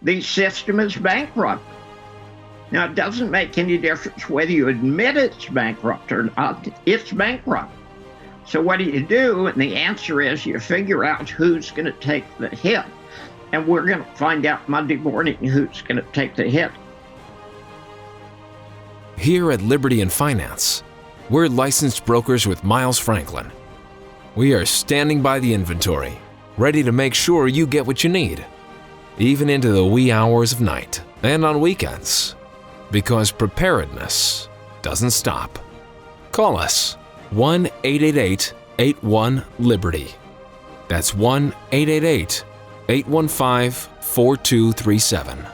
the system is bankrupt. Now, it doesn't make any difference whether you admit it's bankrupt or not. It's bankrupt. So what do? And the answer is you figure out who's going to take the hit. And we're going to find out Monday morning who's going to take the hit. Here at Liberty and Finance, we're licensed brokers with Miles Franklin. We are standing by the inventory, ready to make sure you get what you need, even into the wee hours of night and on weekends, because preparedness doesn't stop. Call us 1-888-81-LIBERTY. That's 1-888-815-4237.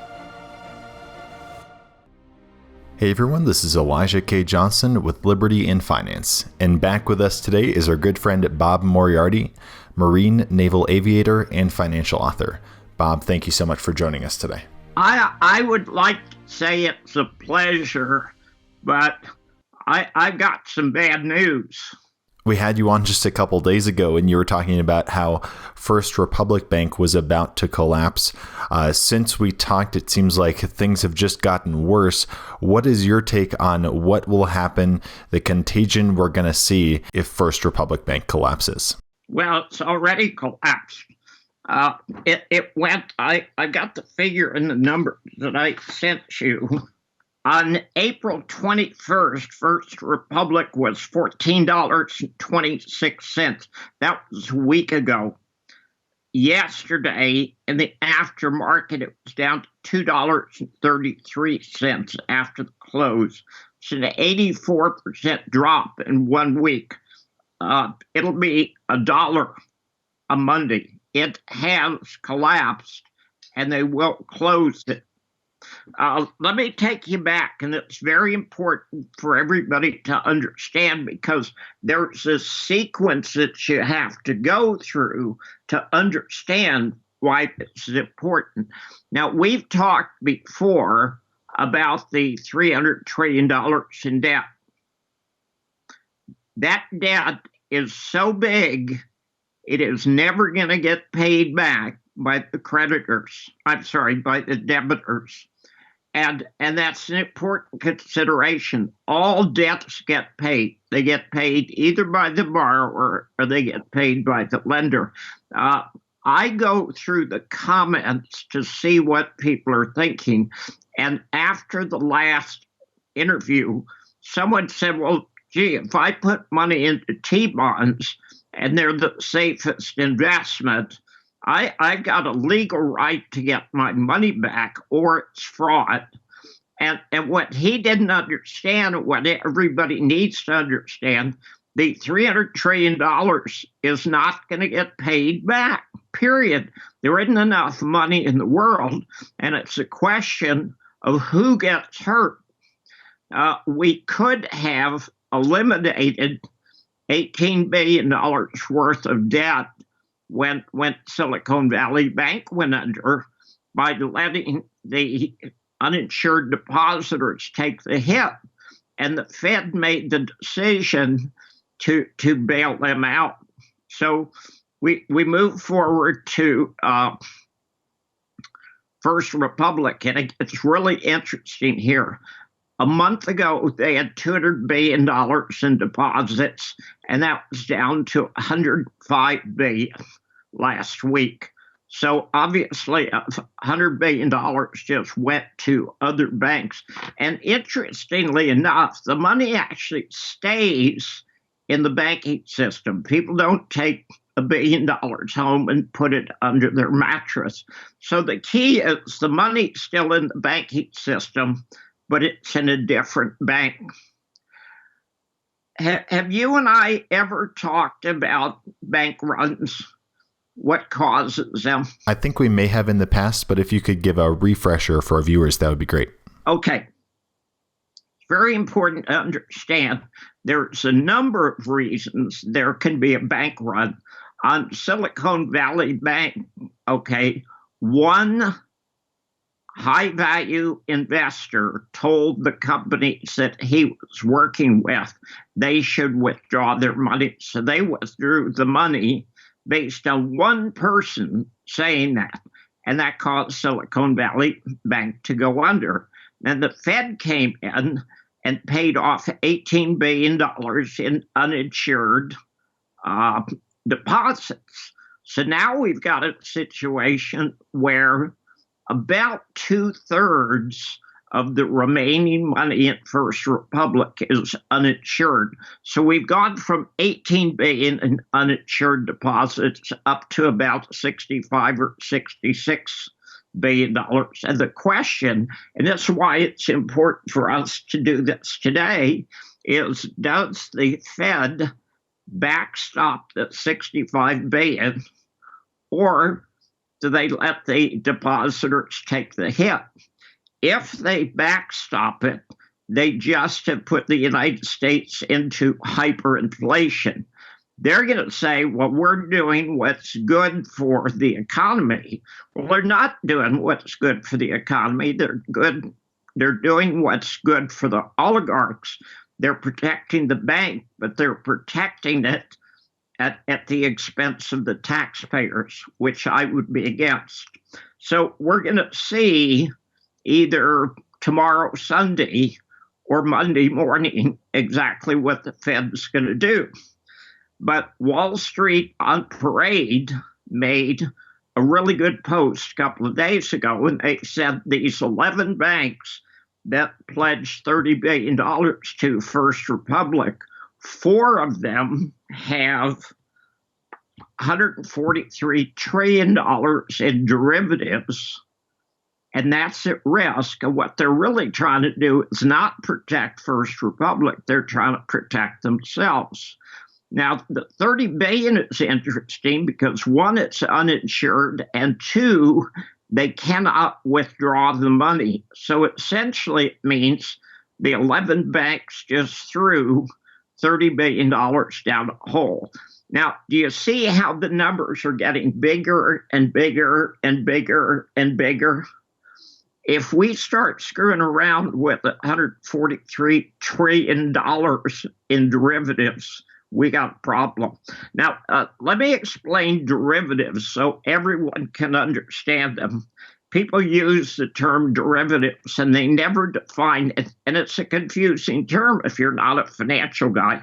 Hey everyone, this is Elijah K. Johnson with Liberty in Finance, and back with us today is our good friend Bob Moriarty, Marine, Naval Aviator, and financial author. Bob, thank you so much for joining us today. I would like to say it's a pleasure, but I've got some bad news. We had you on just a couple days ago, and you were talking about how First Republic Bank was about to collapse. Since we talked, it seems like things have just gotten worse. What is your take on what will happen, the contagion we're going to see if First Republic Bank collapses? Well, it's already collapsed. It went, I got the figure and the number that I sent you. On April 21st, First Republic was $14.26. That was a week ago. Yesterday, in the aftermarket, it was down to $2.33 after the close. It's an 84% drop in 1 week. It'll be $1 a Monday. It has collapsed, and they will close it. Let me take you back, and it's very important for everybody to understand because there's a sequence that you have to go through to understand why it's important. Now, we've talked before about the $300 trillion in debt. That debt is so big, it is never going to get paid back by the creditors. By the debitors. And that's an important consideration. All debts get paid. They get paid either by the borrower or they get paid by the lender. I go through the comments to see what people are thinking. And after the last interview, someone said, well, gee, if I put money into T-bonds and they're the safest investment, I've got a legal right to get my money back, or it's fraud. And what he didn't understand, what everybody needs to understand, the $300 trillion is not going to get paid back, period. There isn't enough money in the world, and it's a question of who gets hurt. We could have eliminated $18 billion worth of debt when Silicon Valley Bank went under by letting the uninsured depositors take the hit. And the Fed made the decision to bail them out. So we move forward to First Republic, and it's really interesting here. A month ago, they had $200 billion in deposits, and that was down to $105 billion last week. So obviously, $100 billion just went to other banks. And interestingly enough, the money actually stays in the banking system. People don't take $1 billion home and put it under their mattress. So the key is the money's still in the banking system, but it's in a different bank. Have you and I ever talked about bank runs? What causes them? I think we may have in the past, but if you could give a refresher for our viewers, that would be great. Okay. It's very important to understand there's a number of reasons there can be a bank run. On Silicon Valley Bank, okay, one high-value investor told the companies that he was working with they should withdraw their money. So they withdrew the money based on one person saying that. and that caused Silicon Valley Bank to go under. Then the Fed came in and paid off $18 billion in uninsured deposits. So now we've got a situation where about 2/3 of the remaining money in First Republic is uninsured. So we've gone from 18 billion in uninsured deposits up to about 65 or 66 billion dollars. And the question, and that's why it's important for us to do this today, is does the Fed backstop the 65 billion, or do they let the depositors take the hit? If they backstop it, they just have put the United States into hyperinflation. They're going to say, well, we're doing what's good for the economy. Well, they're not doing what's good for the economy. They're doing what's good for the oligarchs. They're protecting the bank, but they're protecting it at the expense of the taxpayers, which I would be against. So we're going to see either tomorrow, Sunday, or Monday morning exactly what the Fed's going to do. But Wall Street on Parade made a really good post a couple of days ago, and they said these 11 banks that pledged $30 billion to First Republic, 4 of them have $143 trillion in derivatives, and that's at risk. And what they're really trying to do is not protect First Republic, they're trying to protect themselves. Now, the $30 billion is interesting because 1, it's uninsured, and 2, they cannot withdraw the money. So essentially it means the 11 banks just threw $30 billion down a hole. Now, do you see how the numbers are getting bigger and bigger and bigger and bigger? If we start screwing around with $143 trillion in derivatives, we got a problem. Now, let me explain derivatives so everyone can understand them. People use the term derivatives and they never define it, and it's a confusing term if you're not a financial guy.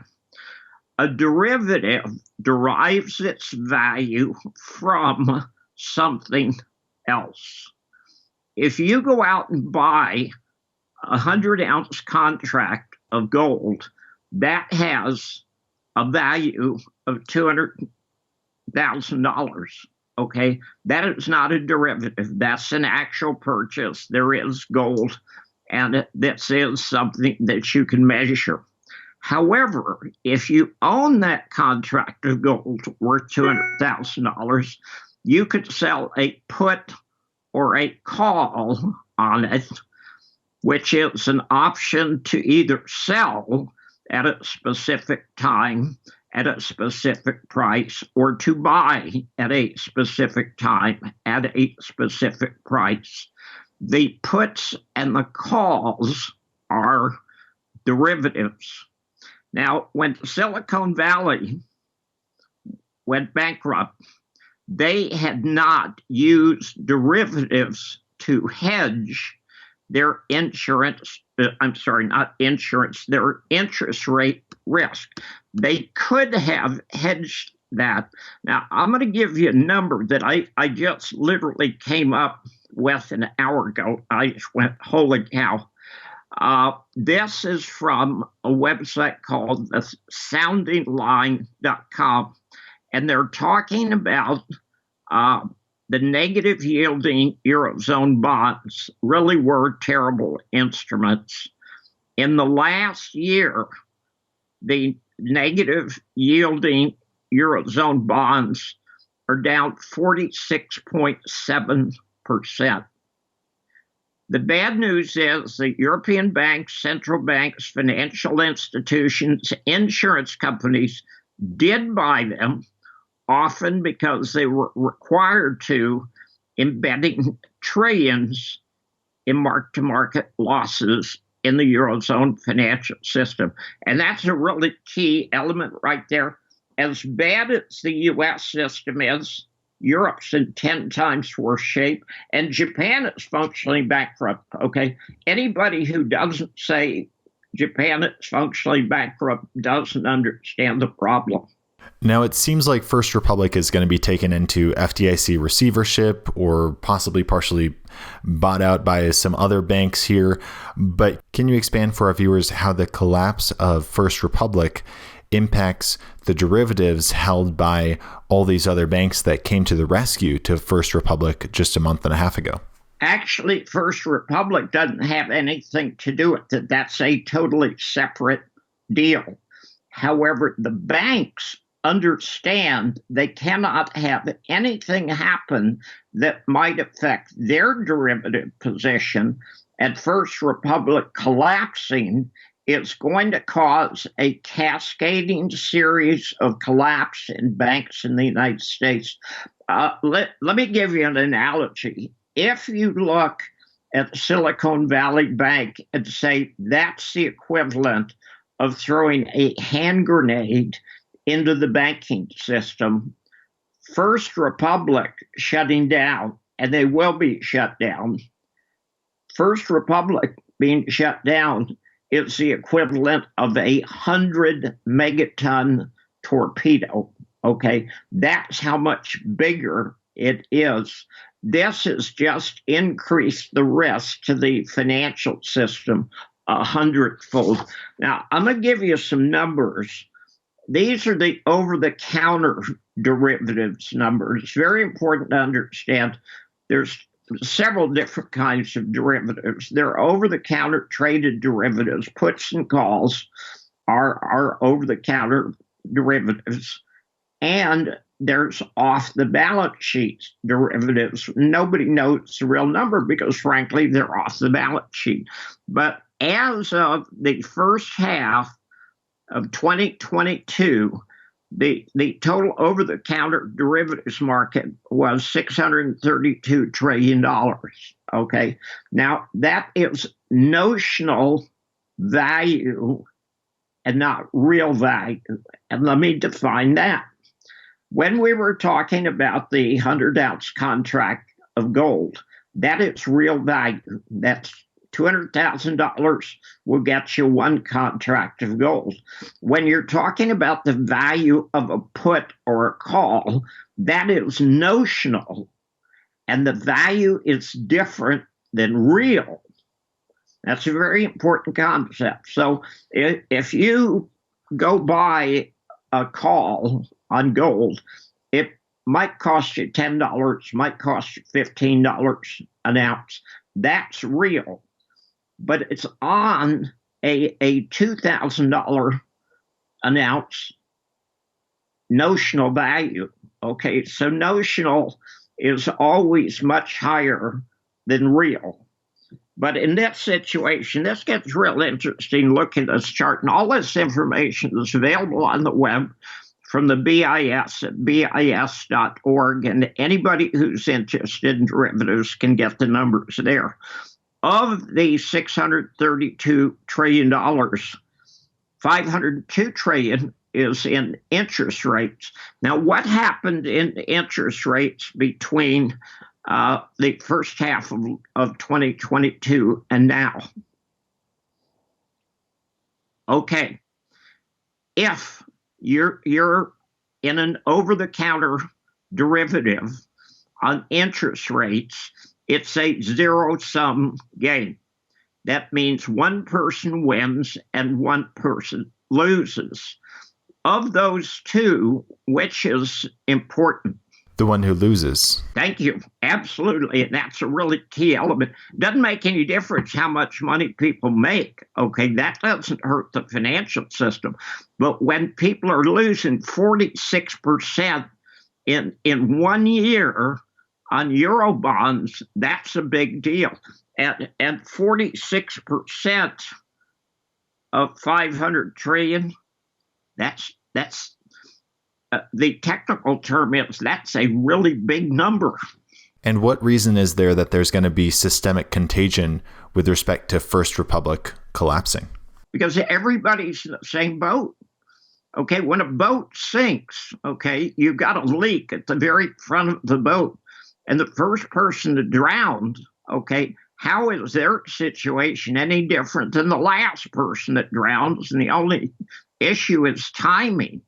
A derivative derives its value from something else. If you go out and buy a 100-ounce contract of gold, that has a value of $200,000. Okay, that is not a derivative. That's an actual purchase. There is gold, and this is something that you can measure. However, if you own that contract of gold worth $200,000, you could sell a put or a call on it, which is an option to either sell at a specific time at a specific price, or to buy at a specific time at a specific price. The puts and the calls are derivatives. Now, when Silicon Valley went bankrupt, they had not used derivatives to hedge their their interest rate risk. They could have hedged that. Now, I'm going to give you a number that I just literally came up with an hour ago. I just went, holy cow. This is from a website called soundingline.com, and they're talking about the negative yielding Eurozone bonds really were terrible instruments. In the last year, the negative yielding Eurozone bonds are down 46.7%. The bad news is that European banks, central banks, financial institutions, insurance companies did buy them, often because they were required to, embedding trillions in mark-to-market losses in the Eurozone financial system. And that's a really key element right there. As bad as the U.S. system is, Europe's in 10 times worse shape, and Japan is functionally bankrupt. Okay, anybody who doesn't say Japan is functionally bankrupt doesn't understand the problem. Now, it seems like First Republic is going to be taken into FDIC receivership or possibly partially bought out by some other banks here. But can you expand for our viewers how the collapse of First Republic impacts the derivatives held by all these other banks that came to the rescue to First Republic just a month and a half ago? Actually, First Republic doesn't have anything to do with it. That's a totally separate deal. However, the banks understand they cannot have anything happen that might affect their derivative position, and First Republic collapsing is going to cause a cascading series of collapse in banks in the United States. Let me give you an analogy. If you look at Silicon Valley Bank and say that's the equivalent of throwing a hand grenade into the banking system, First Republic shutting down, and they will be shut down. First Republic being shut down is the equivalent of 100 megaton torpedo. Okay, that's how much bigger it is. This has just increased the risk to the financial system 100-fold. Now, I'm going to give you some numbers. These are the over-the-counter derivatives numbers. It's very important to understand there's several different kinds of derivatives. There are over-the-counter traded derivatives. Puts and calls are over-the-counter derivatives. And there's off-the-balance sheet derivatives. Nobody knows the real number because, frankly, they're off the balance sheet. But as of the first half of 2022, the total over-the-counter derivatives market was $632 trillion. Okay, now that is notional value and not real value. And let me define that. When we were talking about the 100-ounce contract of gold, that is real value. That's $200,000 will get you one contract of gold. When you're talking about the value of a put or a call, that is notional, and the value is different than real. That's a very important concept. So if you go buy a call on gold, it might cost you $10, might cost you $15 an ounce. That's real. But it's on a $2,000 an ounce notional value. Okay, so notional is always much higher than real. But in that situation, this gets real interesting. Look at this chart, and all this information is available on the web from the BIS at bis.org, and anybody who's interested in derivatives can get the numbers there. Of the $632 trillion, $502 trillion is in interest rates. Now, what happened in interest rates between the first half of 2022 and now? Okay, if you're in an over-the-counter derivative on interest rates, it's a zero-sum game. That means one person wins and one person loses. Of those two, which is important? The one who loses. Thank you. Absolutely. And that's a really key element. Doesn't make any difference how much money people make. Okay, that doesn't hurt the financial system. But when people are losing 46% in 1 year on Euro bonds, that's a big deal. And 46% of 500 trillion, that's the technical term is that's a really big number. And what reason is there that there's going to be systemic contagion with respect to First Republic collapsing? Because everybody's in the same boat. Okay, when a boat sinks, okay, you've got a leak at the very front of the boat, and the first person to drown, okay, how is their situation any different than the last person that drowns? And the only issue is timing.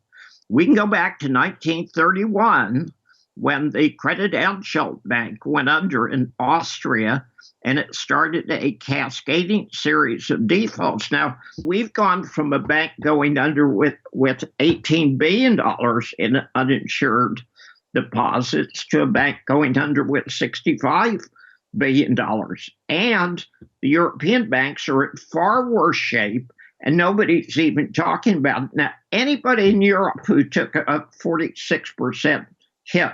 We can go back to 1931 when the Credit Bank went under in Austria, and it started a cascading series of defaults. Now, we've gone from a bank going under with $18 billion in uninsured deposits to a bank going under with $65 billion. And the European banks are in far worse shape, and nobody's even talking about it. Now, anybody in Europe who took a 46% hit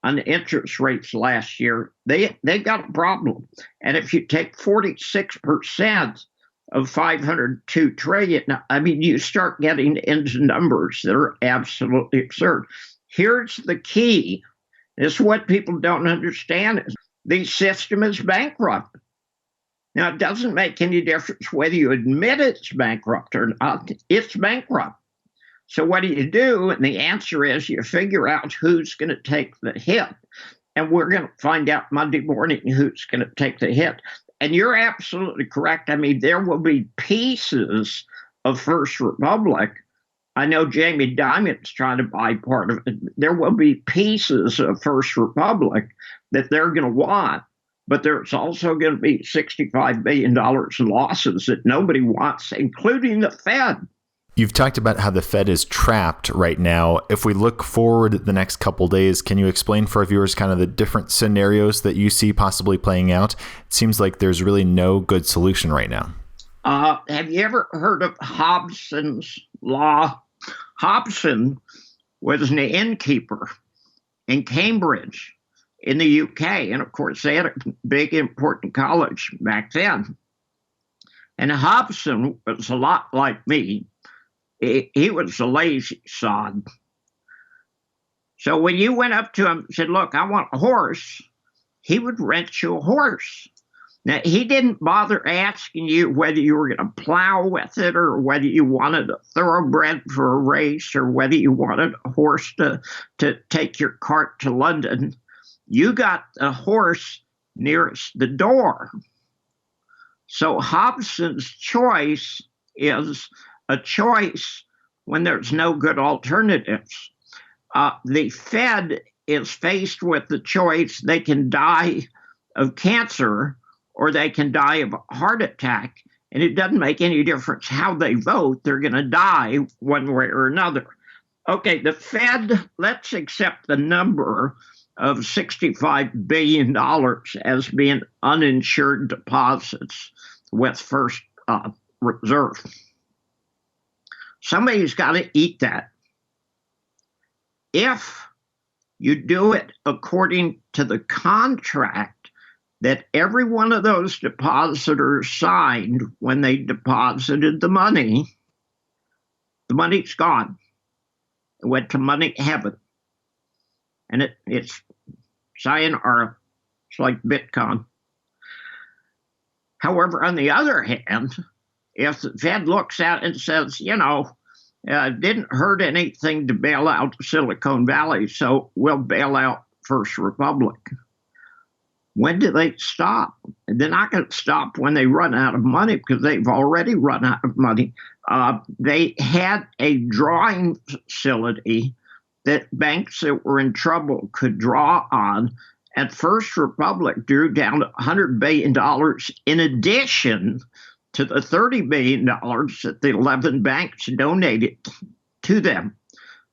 on interest rates last year, they got a problem. And if you take 46% of 502 trillion, I mean, you start getting into numbers that are absolutely absurd. Here's the key. This is what people don't understand is the system is bankrupt. Now, it doesn't make any difference whether you admit it's bankrupt or not. It's bankrupt. So what do you do? And the answer is you figure out who's going to take the hit. And we're going to find out Monday morning who's going to take the hit. And you're absolutely correct. I mean, there will be pieces of First Republic. I know Jamie Dimon's trying to buy part of it. There will be pieces of First Republic that they're going to want. But there's also going to be $65 billion in losses that nobody wants, including the Fed. You've talked about how the Fed is trapped right now. If we look forward the next couple days, can you explain for our viewers kind of the different scenarios that you see possibly playing out? It seems like there's really no good solution right now. Have you ever heard of Hobson's law? Hobson was an innkeeper in Cambridge in the UK. And of course, they had a big, important college back then. And Hobson was a lot like me. He was a lazy sod. So when you went up to him and said, look, I want a horse, he would rent you a horse. Now, he didn't bother asking you whether you were going to plow with it or whether you wanted a thoroughbred for a race or whether you wanted a horse to take your cart to London. You got a horse nearest the door. So Hobson's choice is a choice when there's no good alternatives. The Fed is faced with the choice: they can die of cancer or they can die of a heart attack, and it doesn't make any difference how they vote. They're going to die one way or another. Okay, the Fed, let's accept the number of $65 billion as being uninsured deposits with First Reserve. Somebody's got to eat that. If you do it according to the contract that every one of those depositors signed when they deposited the money's gone. It went to money heaven. And it's sayonara. It's like Bitcoin. However, on the other hand, if the Fed looks at it and says, it didn't hurt anything to bail out Silicon Valley, so we'll bail out First Republic. When do they stop? They're not going to stop when they run out of money because they've already run out of money. They had a drawing facility that banks that were in trouble could draw on. And First Republic drew down $100 billion in addition to the $30 billion that the 11 banks donated to them.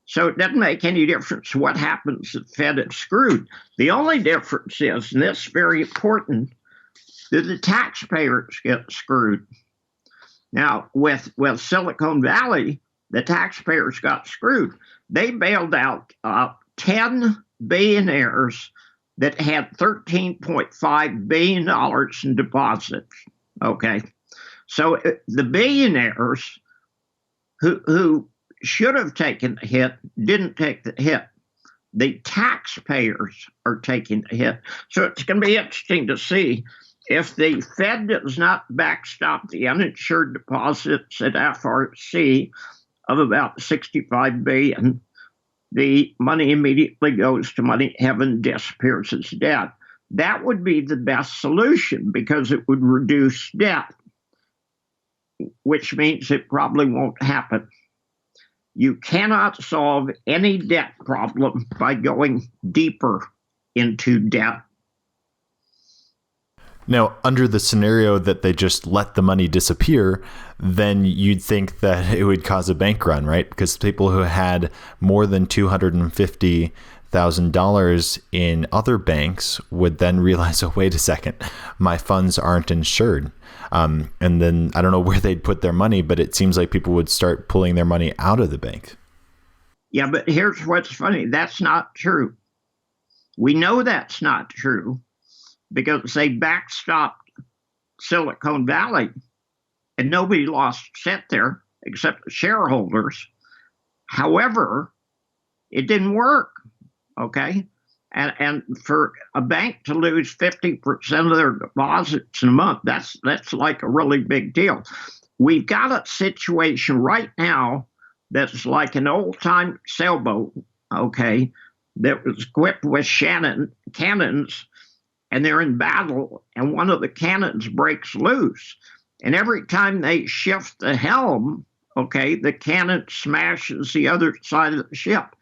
So it doesn't make any difference what happens if the Fed is screwed. The only difference is, and this is very important, that the taxpayers get screwed. Now, with Silicon Valley, the taxpayers got screwed. They bailed out 10 billionaires that had $13.5 billion in deposits. Okay. So the billionaires who should have taken the hit didn't take the hit. The taxpayers are taking the hit. So it's going to be interesting to see if the Fed does not backstop the uninsured deposits at FRC. of about 65 billion, the money immediately goes to money heaven, disappears as debt. That would be the best solution because it would reduce debt, which means it probably won't happen. You cannot solve any debt problem by going deeper into debt. Now, under the scenario that they just let the money disappear, then you'd think that it would cause a bank run, right? Because people who had more than $250,000 in other banks would then realize, oh, wait a second, my funds aren't insured. And then I don't know where they'd put their money, but it seems like people would start pulling their money out of the bank. Yeah, but here's what's funny. That's not true. We know that's not true because they backstopped Silicon Valley and nobody lost a cent there except the shareholders. However, it didn't work, okay? And for a bank to lose 50% of their deposits in a month, that's like a really big deal. We've got a situation right now that's like an old-time sailboat, okay, that was equipped with cannons, and they're in battle, and one of the cannons breaks loose. And every time they shift the helm, okay, the cannon smashes the other side of the ship.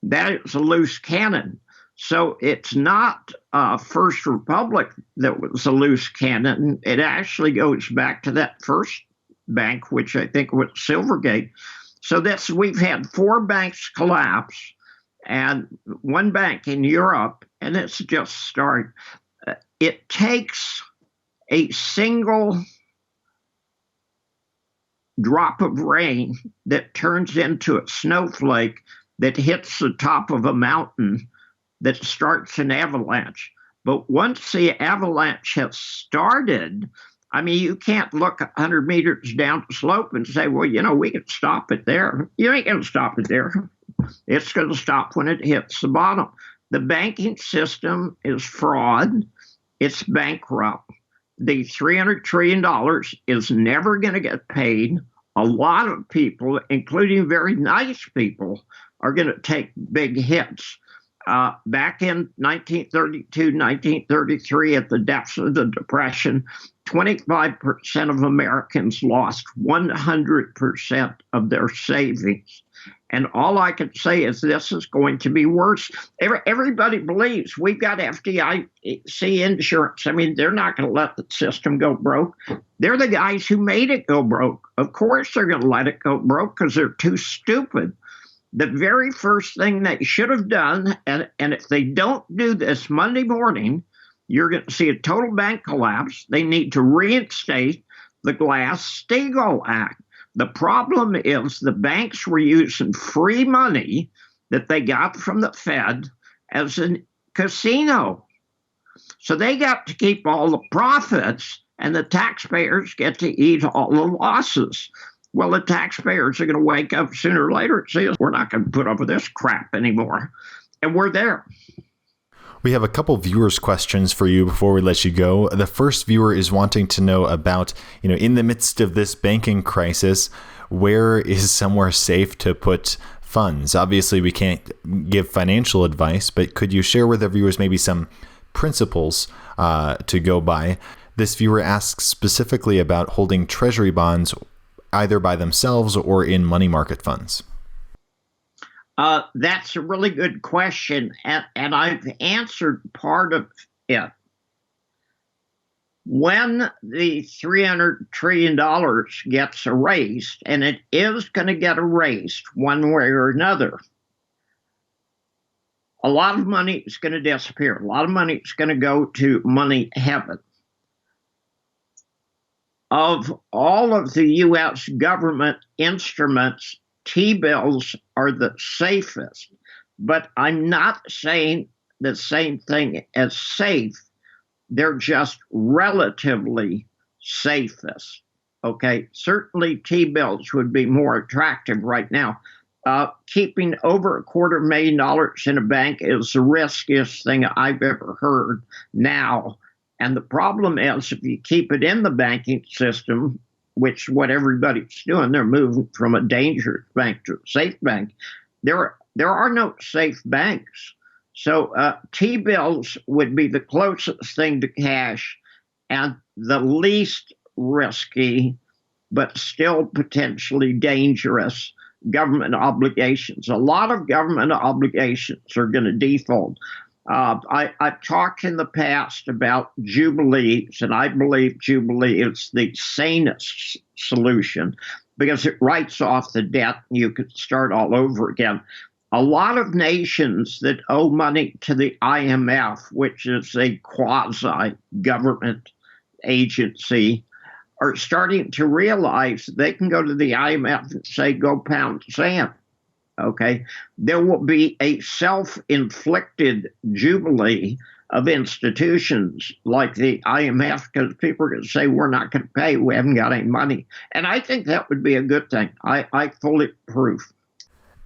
That is a loose cannon. So it's not First Republic that was a loose cannon. It actually goes back to that first bank, which I think was Silvergate. So we've had 4 banks collapse and 1 bank in Europe, and it's just starting. It takes a single drop of rain that turns into a snowflake that hits the top of a mountain that starts an avalanche. But once the avalanche has started, I mean, you can't look 100 meters down the slope and say, well, we can stop it there. You ain't going to stop it there. It's going to stop when it hits the bottom. The banking system is fraud. It's bankrupt. The $300 trillion is never going to get paid. A lot of people, including very nice people, are going to take big hits. Back in 1932, 1933, at the depths of the Depression, 25% of Americans lost 100% of their savings. And all I can say is this is going to be worse. Everybody believes we've got FDIC insurance. I mean, they're not going to let the system go broke. They're the guys who made it go broke. Of course they're going to let it go broke because they're too stupid. The very first thing they should have done, and if they don't do this Monday morning, you're going to see a total bank collapse. They need to reinstate the Glass-Steagall Act. The problem is the banks were using free money that they got from the Fed as a casino. So they got to keep all the profits, and the taxpayers get to eat all the losses. Well, the taxpayers are going to wake up sooner or later and say, we're not going to put up with this crap anymore. And we're there. We have a couple viewers' questions for you before we let you go. The first viewer is wanting to know about, in the midst of this banking crisis, where is somewhere safe to put funds? Obviously, we can't give financial advice, but could you share with our viewers maybe some principles to go by? This viewer asks specifically about holding Treasury bonds either by themselves or in money market funds. That's a really good question, and I've answered part of it. When the $300 trillion gets erased, and it is going to get erased one way or another, a lot of money is going to disappear. A lot of money is going to go to money heaven. Of all of the U.S. government instruments, T-bills are the safest, but I'm not saying the same thing as safe. They're just relatively safest, okay? Certainly T-bills would be more attractive right now. Keeping over $250,000 in a bank is the riskiest thing I've ever heard now. And the problem is if you keep it in the banking system, which is what everybody's doing. They're moving from a dangerous bank to a safe bank. There are no safe banks. So T-bills would be the closest thing to cash and the least risky, but still potentially dangerous government obligations. A lot of government obligations are going to default. I've talked in the past about jubilees, and I believe jubilee is the sanest solution because it writes off the debt and you could start all over again. A lot of nations that owe money to the IMF, which is a quasi-government agency, are starting to realize they can go to the IMF and say, go pound sand. Okay, there will be a self-inflicted jubilee of institutions like the IMF because people are going to say, we're not going to pay, we haven't got any money. And I think that would be a good thing. I fully approve.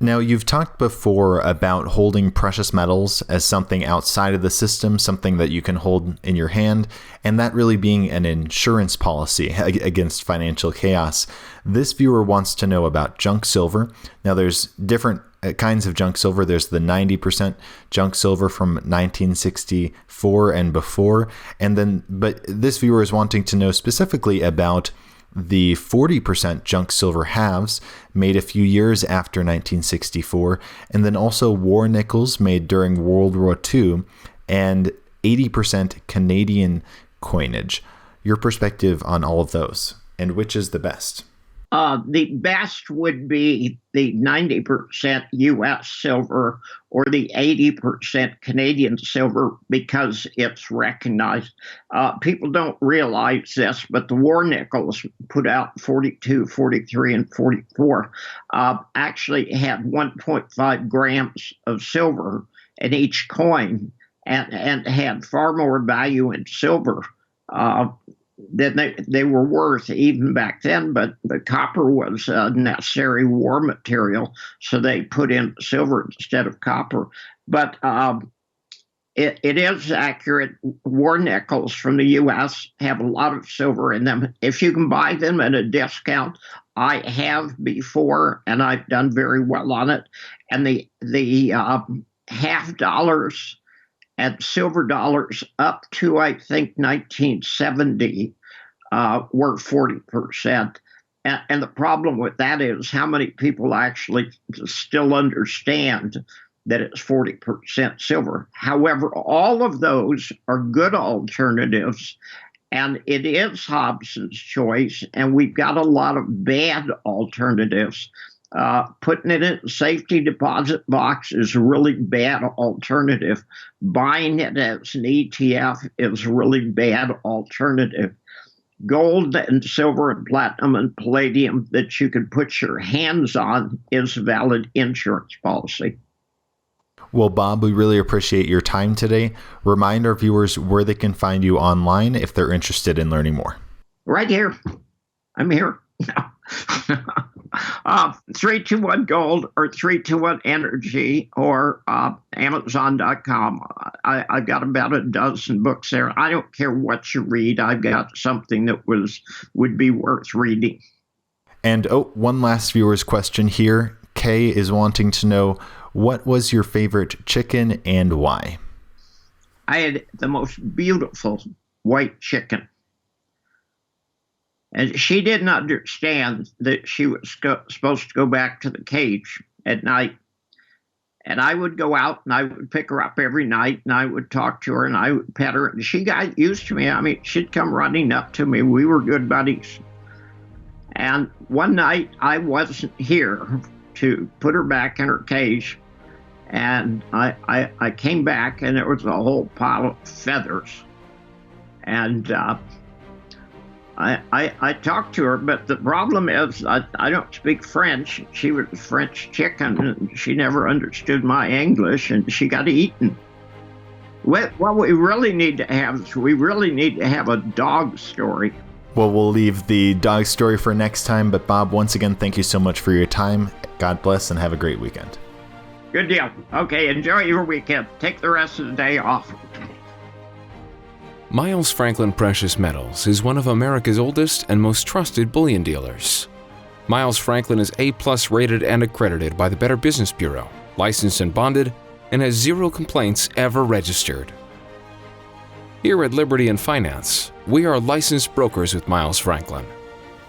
Now, you've talked before about holding precious metals as something outside of the system, something that you can hold in your hand, and that really being an insurance policy against financial chaos. This viewer wants to know about junk silver. Now, there's different kinds of junk silver. There's the 90% junk silver from 1964 and before. But this viewer is wanting to know specifically about the 40% junk silver halves made a few years after 1964, and then also war nickels made during World War II, and 80% Canadian coinage. Your perspective on all of those, and which is the best? The best would be the 90% U.S. silver or the 80% Canadian silver because it's recognized. People don't realize this, but the war nickels put out 42, 43, and 44 actually had 1.5 grams of silver in each coin and had far more value in silver than they were worth even back then, but the copper was a necessary war material, so they put in silver instead of copper. But it is accurate. War nickels from the U.S. have a lot of silver in them. If you can buy them at a discount, I have before, and I've done very well on it. And the half dollars and silver dollars up to, I think, 1970 were 40%. And the problem with that is how many people actually still understand that it's 40% silver. However, all of those are good alternatives, and it is Hobson's choice, and we've got a lot of bad alternatives. Putting it in a safety deposit box is a really bad alternative. Buying it as an ETF is a really bad alternative. Gold and silver and platinum and palladium that you can put your hands on is a valid insurance policy. Well, Bob, we really appreciate your time today. Remind our viewers where they can find you online if they're interested in learning more. Right here. I'm here. 321 Gold or 321 Energy or Amazon.com. I've got about a dozen books there. I don't care what you read. I've got something that would be worth reading. And one last viewer's question here. Kay is wanting to know, what was your favorite chicken and why? I had the most beautiful white chicken. And she didn't understand that she was supposed to go back to the cage at night. And I would go out and I would pick her up every night and I would talk to her and I would pet her. And she got used to me. I mean, she'd come running up to me. We were good buddies. And one night I wasn't here to put her back in her cage. And I came back and there was a whole pile of feathers. And I talked to her, but the problem is I don't speak French. She was a French chicken, and she never understood my English, and she got eaten. What we really need to have is a dog story. Well, we'll leave the dog story for next time, but Bob, once again, thank you so much for your time. God bless and have a great weekend. Good deal. Okay, enjoy your weekend. Take the rest of the day off. Miles Franklin Precious Metals is one of America's oldest and most trusted bullion dealers. Miles Franklin is A+ rated and accredited by the Better Business Bureau, licensed and bonded, and has 0 complaints ever registered. Here at Liberty and Finance, we are licensed brokers with Miles Franklin.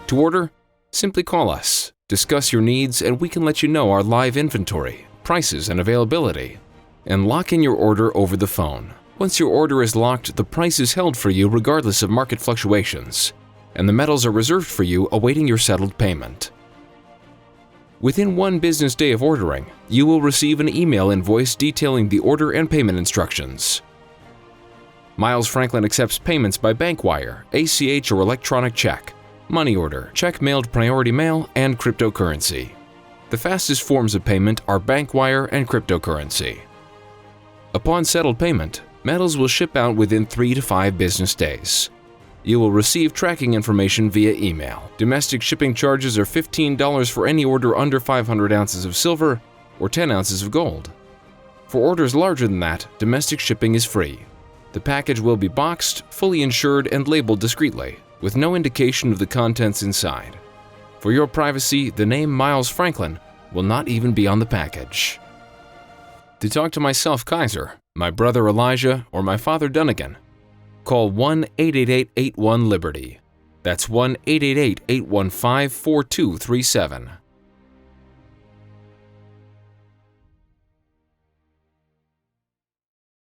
To order, simply call us, discuss your needs, and we can let you know our live inventory, prices, and availability, and lock in your order over the phone. Once your order is locked, the price is held for you regardless of market fluctuations, and the metals are reserved for you awaiting your settled payment. Within 1 business day of ordering, you will receive an email invoice detailing the order and payment instructions. Miles Franklin accepts payments by bank wire, ACH or electronic check, money order, check mailed priority mail, and cryptocurrency. The fastest forms of payment are bank wire and cryptocurrency. Upon settled payment, metals will ship out within 3 to 5 business days. You will receive tracking information via email. Domestic shipping charges are $15 for any order under 500 ounces of silver or 10 ounces of gold. For orders larger than that, domestic shipping is free. The package will be boxed, fully insured, and labeled discreetly, with no indication of the contents inside. For your privacy, the name Miles Franklin will not even be on the package. To talk to myself, Kaiser, my brother Elijah, or my father Dunnigan, call 1-888-81-LIBERTY. That's 1-888-815-4237.